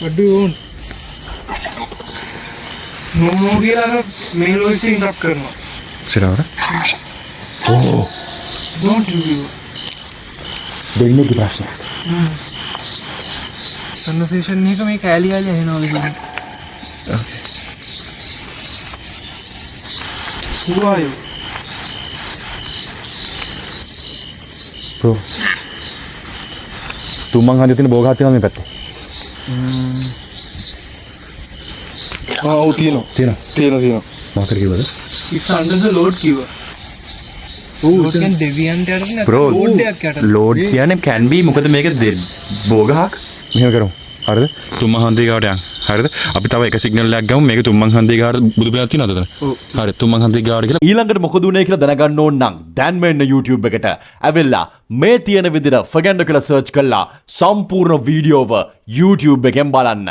What do you want? No more කියලා mail voice interrupt කරනවා. සිරාවට. ඕ. Don't you? දෙන්නේ ප්‍රශ්න. Conversation එක මේ කෑලි ඇහෙනවා විදිහට. Okay. Who are you? Bro. තුමන් හන්දියේ තියෙන බෝගහක් තියෙනවා මේ පැත්තේ. ඔව් තියෙනවා. මොකක්ද කිව්වද? It's under the load කිව්වා. load කියන්නේ දෙවියන්ට යටද Bro, load එකක් යටද? load කියන්නේ can be මොකද මේක බෝගහක්. මෙහෙම කරමු. හරිද? තුමන් හන්දිය ගාවට යන්න. හරිද? අපි තව එක සිග්නල් එකක් ගමු. මේක තුමන් හන්දිය ගාවට බුදු පිළිමයක් තියෙනවද එතන? ඔව්. හරි. තුමන් හන්දිය ගාවට කියලා ඊළඟට මොකද උනේ කියලා දැනගන්න ඕන නම් දැන් මෙන්න YouTube එකට ඇවිල්ලා මේ තියෙන විදිහට ෆගැන්ඩෝ කියලා සර්ච් කළා සම්පූර්ණ වීඩියෝව YouTube එකෙන් බලන්න.